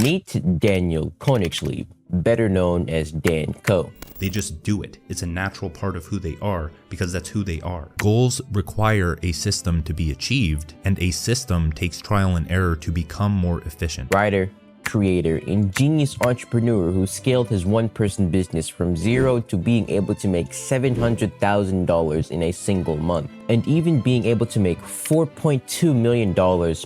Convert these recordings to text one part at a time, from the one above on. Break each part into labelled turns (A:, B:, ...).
A: Meet Daniel Koe, better known as Dan Koe.
B: They just do it. It's a natural part of who they are because that's who they are. Goals require a system to be achieved, and a system takes trial and error to become more efficient.
A: Writer, creator, and genius entrepreneur who scaled his one-person business from zero to being able to make $700,000 in a single month, and even being able to make $4.2 million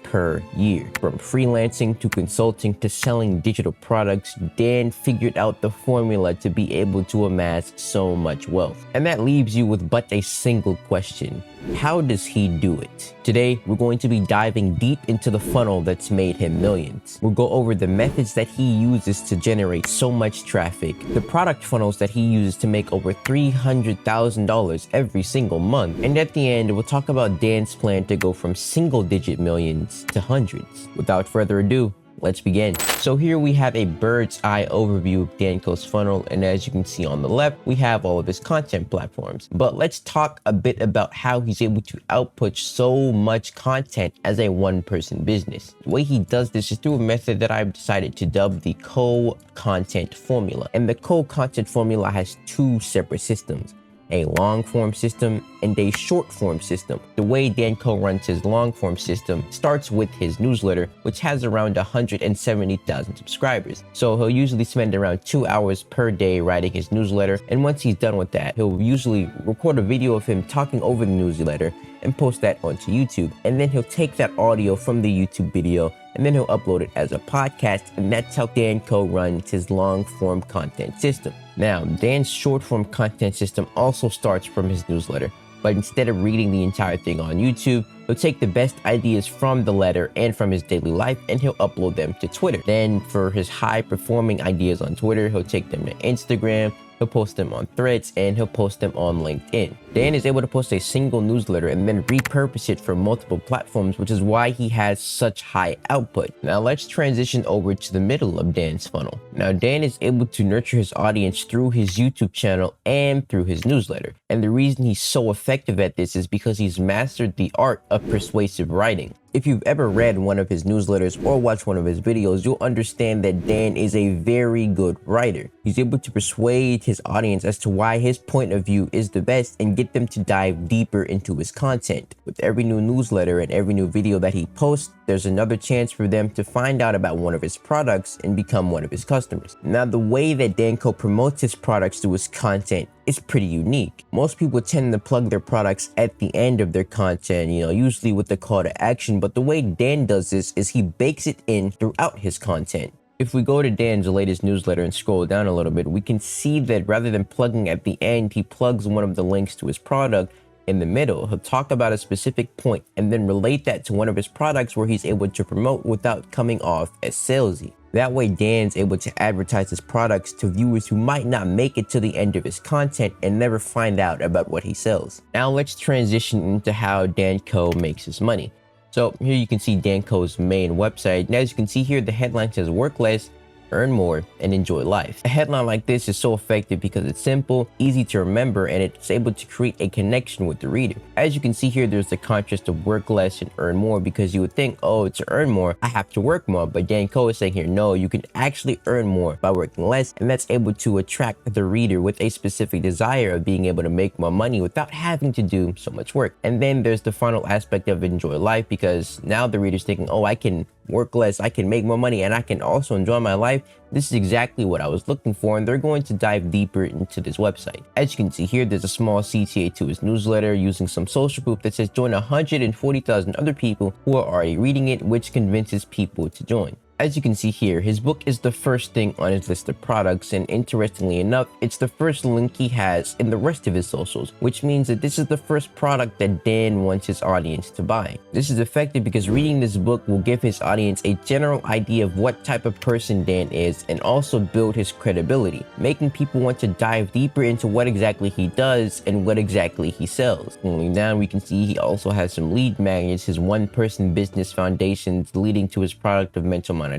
A: per year. From freelancing to consulting to selling digital products, Dan figured out the formula to be able to amass so much wealth. And that leaves you with but a single question. How does he do it? Today, we're going to be diving deep into the funnel that's made him millions. We'll go over the methods that he uses to generate so much traffic, the product funnels that he uses to make over $300,000 every single month, and at the end, we'll talk about Dan's plan to go from single-digit millions to hundreds. Without further ado, let's begin. So here we have a bird's eye overview of Dan Koe's funnel, and as you can see on the left, we have all of his content platforms. But let's talk a bit about how he's able to output so much content as a one-person business. The way he does this is through a method that I've decided to dub the Koe content formula. And the Koe content formula has two separate systems: a long form system and a short form system. The way Dan Koe runs his long form system starts with his newsletter, which has around 170,000 subscribers. So he'll usually spend around 2 hours per day writing his newsletter, and once he's done with that, he'll usually record a video of him talking over the newsletter and post that onto YouTube. And then he'll take that audio from the YouTube video and then he'll upload it as a podcast, and that's how Dan Koe runs his long form content system. Now, Dan's short form content system also starts from his newsletter, but instead of reading the entire thing on YouTube, he'll take the best ideas from the letter and from his daily life and he'll upload them to Twitter. Then for his high performing ideas on Twitter, he'll take them to Instagram, he'll post them on Threads, and he'll post them on LinkedIn. Dan is able to post a single newsletter and then repurpose it for multiple platforms, which is why he has such high output. Now let's transition over to the middle of Dan's funnel. Now Dan is able to nurture his audience through his YouTube channel and through his newsletter. And the reason he's so effective at this is because he's mastered the art of persuasive writing. If you've ever read one of his newsletters or watched one of his videos, you'll understand that Dan is a very good writer. He's able to persuade his audience as to why his point of view is the best and get them to dive deeper into his content. With every new newsletter and every new video that he posts, there's another chance for them to find out about one of his products and become one of his customers. Now, the way that Dan Koe promotes his products through his content is pretty unique. Most people tend to plug their products at the end of their content, usually with the call to action, but the way Dan does this is he bakes it in throughout his content. If we go to Dan's latest newsletter and scroll down a little bit, we can see that rather than plugging at the end, he plugs one of the links to his product in the middle. He'll talk about a specific point and then relate that to one of his products where he's able to promote without coming off as salesy. That way, Dan's able to advertise his products to viewers who might not make it to the end of his content and never find out about what he sells. Now let's transition into how Dan Koe makes his money. So here you can see Dan Koe's main website, and as you can see here, the headline says work less, earn more, and enjoy life. A headline like this is so effective because it's simple, easy to remember, and it's able to create a connection with the reader. As you can see here, there's the contrast of work less and earn more, because you would think, oh, to earn more, I have to work more. But Dan Koe is saying here, no, you can actually earn more by working less, and that's able to attract the reader with a specific desire of being able to make more money without having to do so much work. And then there's the final aspect of enjoy life, because now the reader's thinking, oh, I can work less, I can make more money, and I can also enjoy my life. This is exactly what I was looking for, and they're going to dive deeper into this website. As you can see here, there's a small CTA to his newsletter using some social proof that says join 140,000 other people who are already reading it, which convinces people to join. As you can see here, his book is the first thing on his list of products, and interestingly enough, it's the first link he has in the rest of his socials, which means that this is the first product that Dan wants his audience to buy. This is effective because reading this book will give his audience a general idea of what type of person Dan is and also build his credibility, making people want to dive deeper into what exactly he does and what exactly he sells. Moving down, we can see he also has some lead magnets, his one-person business foundations leading to his product of mental monetization,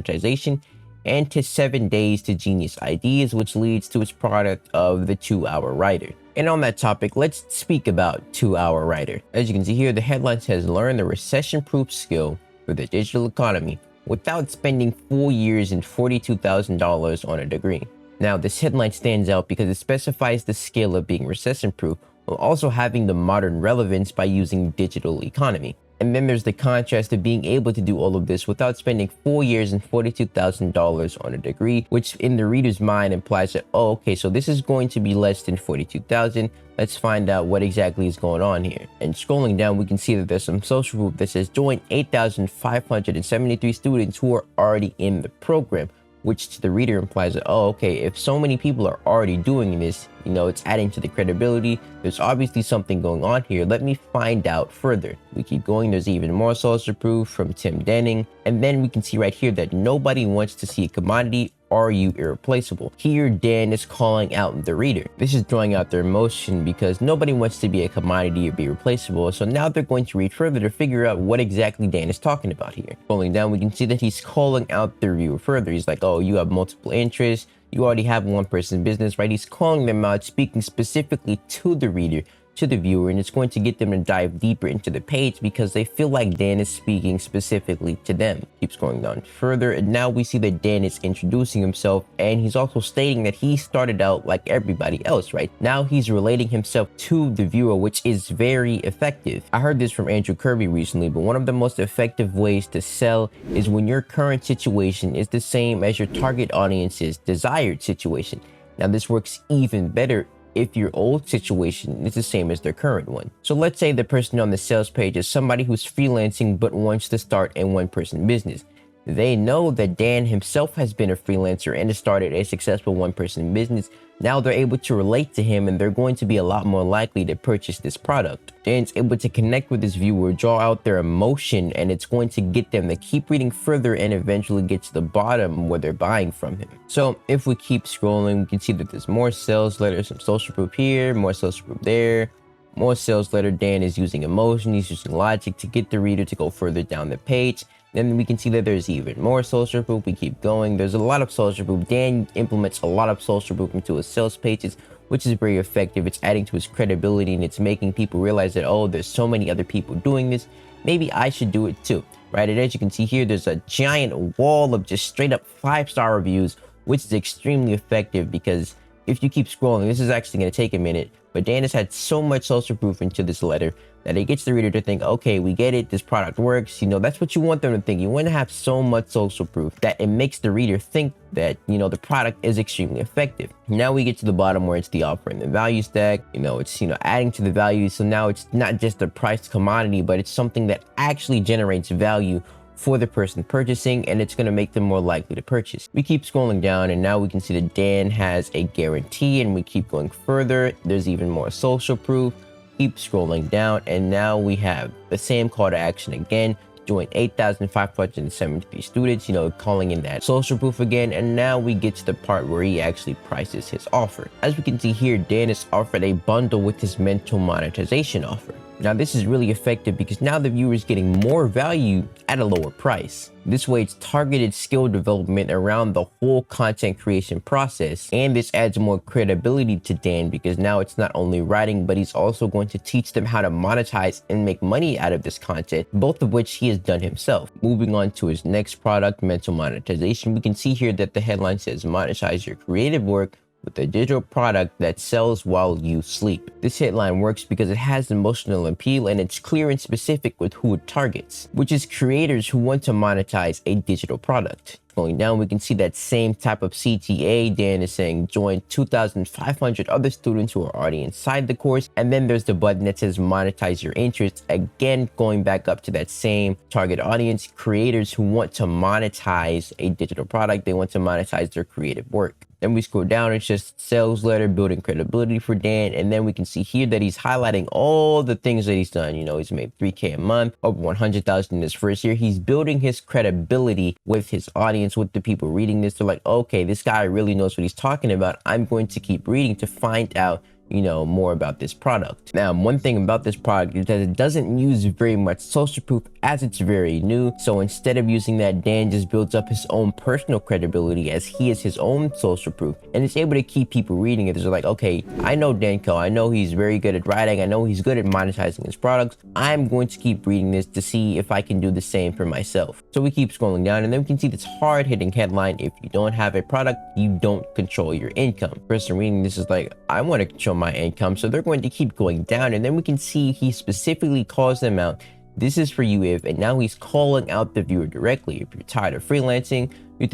A: and his 7 days to genius ideas, which leads to his product of the 2-hour writer. And on that topic, let's speak about 2-hour writer. As you can see here, the headline says learn the recession-proof skill for the digital economy without spending 4 years and $42,000 on a degree. Now, this headline stands out because it specifies the skill of being recession-proof while also having the modern relevance by using digital economy. And then there's the contrast of being able to do all of this without spending 4 years and $42,000 on a degree, which in the reader's mind implies that, oh, okay, so this is going to be less than $42,000. Let's find out what exactly is going on here. And scrolling down, we can see that there's some social proof that says join 8,573 students who are already in the program, which to the reader implies that, oh, okay, if so many people are already doing this, it's adding to the credibility. There's obviously something going on here. Let me find out further. We keep going. There's even more social proof from Tim Denning. And then we can see right here that nobody wants to see a commodity. Are you irreplaceable? Here, Dan is calling out the reader. This is drawing out their emotion because nobody wants to be a commodity or be replaceable. So now they're going to read further to figure out what exactly Dan is talking about here. Scrolling down, we can see that he's calling out the reviewer further. He's like, oh, you have multiple interests. You already have one person business, right? He's calling them out, speaking specifically to the reader, to the viewer, and it's going to get them to dive deeper into the page because they feel like Dan is speaking specifically to them. Keeps going down further, and now we see that Dan is introducing himself, and he's also stating that he started out like everybody else, right? Now he's relating himself to the viewer, which is very effective. I heard this from Andrew Kirby recently, but one of the most effective ways to sell is when your current situation is the same as your target audience's desired situation. Now this works even better if your old situation is the same as their current one. So let's say the person on the sales page is somebody who's freelancing but wants to start a one-person business. They know that Dan himself has been a freelancer and has started a successful one-person business. Now they're able to relate to him and they're going to be a lot more likely to purchase this product. Dan's able to connect with his viewer, draw out their emotion, and it's going to get them to keep reading further and eventually get to the bottom where they're buying from him. So if we keep scrolling, we can see that there's more sales letters, some social proof here, more social proof there, more sales letter. Dan is using emotion, he's using logic to get the reader to go further down the page. Then we can see that there's even more social proof. We keep going. There's a lot of social proof. Dan implements a lot of social proof into his sales pages, which is very effective. It's adding to his credibility and it's making people realize that, oh, there's so many other people doing this. Maybe I should do it too, right? And as you can see here, there's a giant wall of just straight up 5-star reviews, which is extremely effective because if you keep scrolling, this is actually going to take a minute, but Dan has had so much social proof into this letter that it gets the reader to think, okay, we get it, this product works. That's what you want them to think. You want to have so much social proof that it makes the reader think that, the product is extremely effective. Now we get to the bottom where it's the offer and the value stack. It's, adding to the value. So now it's not just a priced commodity, but it's something that actually generates value for the person purchasing, and it's going to make them more likely to purchase. We keep scrolling down, and now we can see that Dan has a guarantee, and we keep going further. There's even more social proof. Keep scrolling down, and now we have the same call to action again. Join 8,573 students, calling in that social proof again. And now we get to the part where he actually prices his offer. As we can see here, Dan is offered a bundle with his mental monetization offer. Now this is really effective because now the viewer is getting more value at a lower price. This way it's targeted skill development around the whole content creation process, and this adds more credibility to Dan because now it's not only writing, but he's also going to teach them how to monetize and make money out of this content, both of which he has done himself. Moving on to his next product, mental monetization, we can see here that the headline says monetize your creative work with a digital product that sells while you sleep. This headline works because it has emotional appeal and it's clear and specific with who it targets, which is creators who want to monetize a digital product. Going down, we can see that same type of CTA. Dan is saying join 2,500 other students who are already inside the course. And then there's the button that says monetize your interests. Again, going back up to that same target audience, creators who want to monetize a digital product. They want to monetize their creative work. Then we scroll down, it's just sales letter, building credibility for Dan. And then we can see here that he's highlighting all the things that he's done. He's made $3K a month, over 100,000 in his first year. He's building his credibility with his audience, with the people reading this. They're like, okay, this guy really knows what he's talking about. I'm going to keep reading to find out, more about this product. Now, one thing about this product is that it doesn't use very much social proof as it's very new. So instead of using that, Dan just builds up his own personal credibility as he is his own social proof, and it's able to keep people reading it. They're like, okay, I know Dan Koe. I know he's very good at writing. I know he's good at monetizing his products. I'm going to keep reading this to see if I can do the same for myself. So we keep scrolling down, and then we can see this hard-hitting headline: if you don't have a product, you don't control your income. The person reading this is like, I want to control my income. So they're going to keep going down, and then we can see he specifically calls them out. This is for you if, and now he's calling out the viewer directly. If you're tired of freelancing, you're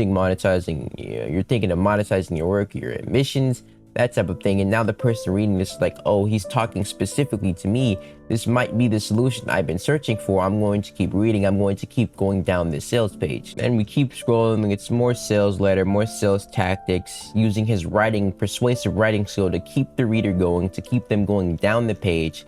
A: thinking of monetizing your work, your ambitions, that type of thing. And now the person reading this is like, oh, he's talking specifically to me. This might be the solution I've been searching for. I'm going to keep reading. I'm going to keep going down this sales page. And we keep scrolling. It's more sales letter, more sales tactics, using his persuasive writing skill to keep the reader going, to keep them going down the page.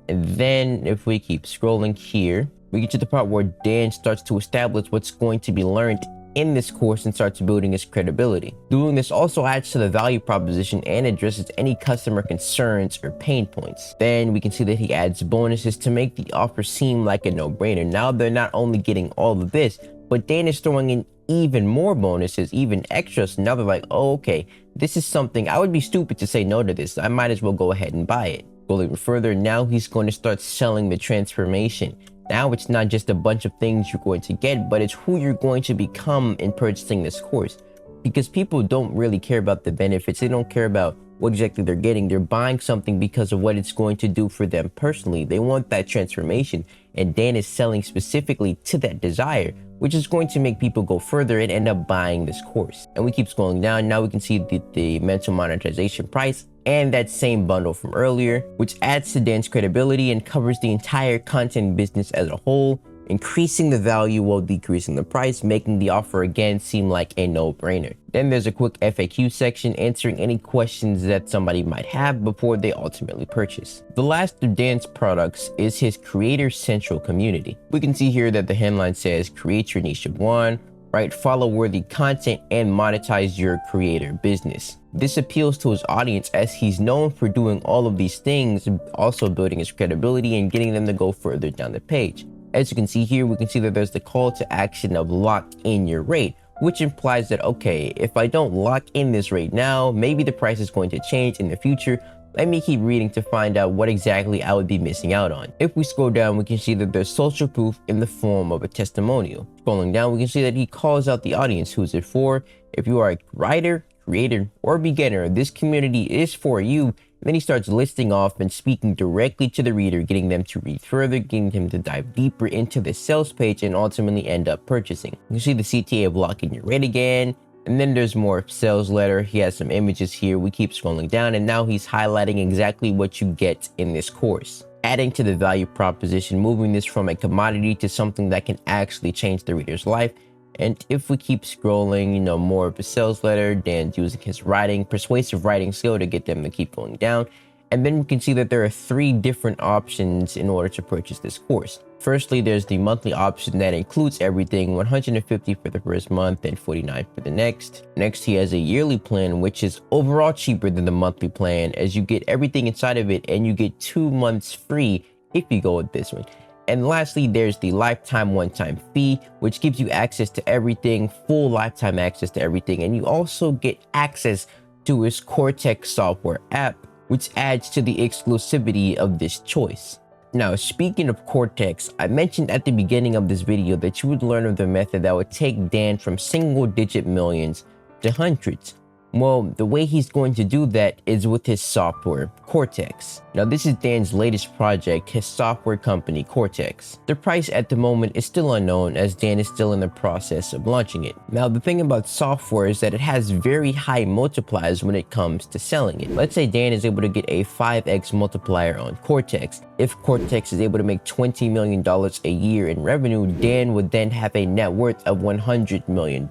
A: And then if we keep scrolling here, we get to the part where Dan starts to establish what's going to be learned in this course and starts building his credibility. Doing this also adds to the value proposition and addresses any customer concerns or pain points. Then we can see that he adds bonuses to make the offer seem like a no-brainer. Now they're not only getting all of this, but Dan is throwing in even more bonuses, even extras. Now they're like, oh, okay, this is something, I would be stupid to say no to this. I might as well go ahead and buy it. Go even further, now he's going to start selling the transformation. Now it's not just a bunch of things you're going to get, but it's who you're going to become in purchasing this course. Because people don't really care about the benefits. They don't care about what exactly they're getting. They're buying something because of what it's going to do for them personally. They want that transformation, and Dan is selling specifically to that desire, which is going to make people go further and end up buying this course. And we keep scrolling down. Now we can see the mental monetization price and that same bundle from earlier, which adds to Dan's credibility and covers the entire content business as a whole, increasing the value while decreasing the price, making the offer again seem like a no-brainer. Then there's a quick FAQ section answering any questions that somebody might have before they ultimately purchase. The last of Dan's products is his Creator Central community. We can see here that the headline says, create your niche of one, write follow-worthy content, and monetize your creator business. This appeals to his audience as he's known for doing all of these things, also building his credibility and getting them to go further down the page. As you can see here, we can see that there's the call to action of lock in your rate, which implies that, okay, if I don't lock in this rate now, maybe the price is going to change in the future. Let me keep reading to find out what exactly I would be missing out on. If we scroll down, we can see that there's social proof in the form of a testimonial. Scrolling down, we can see that he calls out the audience. Who's it for? If you are a writer, creator, or beginner, this community is for you. And then he starts listing off and speaking directly to the reader, getting them to read further, getting them to dive deeper into the sales page, and ultimately end up purchasing. You can see the CTA of locking your rate again. And then there's more sales letter. He has some images here. We keep scrolling down, and now he's highlighting exactly what you get in this course, adding to the value proposition, moving this from a commodity to something that can actually change the reader's life. And if we keep scrolling, more of a sales letter, Dan's using his persuasive writing skill to get them to keep going down. And then we can see that there are 3 different options in order to purchase this course. Firstly, there's the monthly option that includes everything, $150 for the first month and $49 for the next. Next, he has a yearly plan, which is overall cheaper than the monthly plan, as you get everything inside of it and you get 2 months free if you go with this one. And lastly, there's the lifetime one-time fee, which gives you access to everything, full lifetime access to everything. And you also get access to his Cortex software app, which adds to the exclusivity of this choice. Now, speaking of Cortex, I mentioned at the beginning of this video that you would learn of the method that would take Dan from single-digit millions to hundreds. Well, the way he's going to do that is with his software, Cortex. Now, this is Dan's latest project, his software company, Cortex. The price at the moment is still unknown, as Dan is still in the process of launching it. Now, the thing about software is that it has very high multipliers when it comes to selling it. Let's say Dan is able to get a 5x multiplier on Cortex. If Cortex is able to make $20 million a year in revenue, Dan would then have a net worth of $100 million.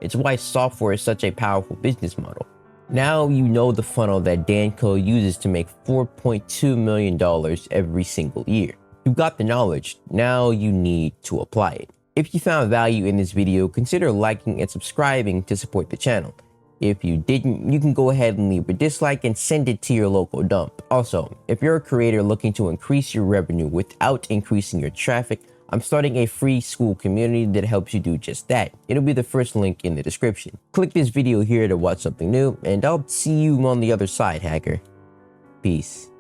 A: It's why software is such a powerful business model. Now you know the funnel that Dan Koe uses to make $4.2 million every single year. You've got the knowledge, now you need to apply it. If you found value in this video, consider liking and subscribing to support the channel. If you didn't, you can go ahead and leave a dislike and send it to your local dump. Also, if you're a creator looking to increase your revenue without increasing your traffic, I'm starting a free school community that helps you do just that. It'll be the first link in the description. Click this video here to watch something new, and I'll see you on the other side, hacker. Peace.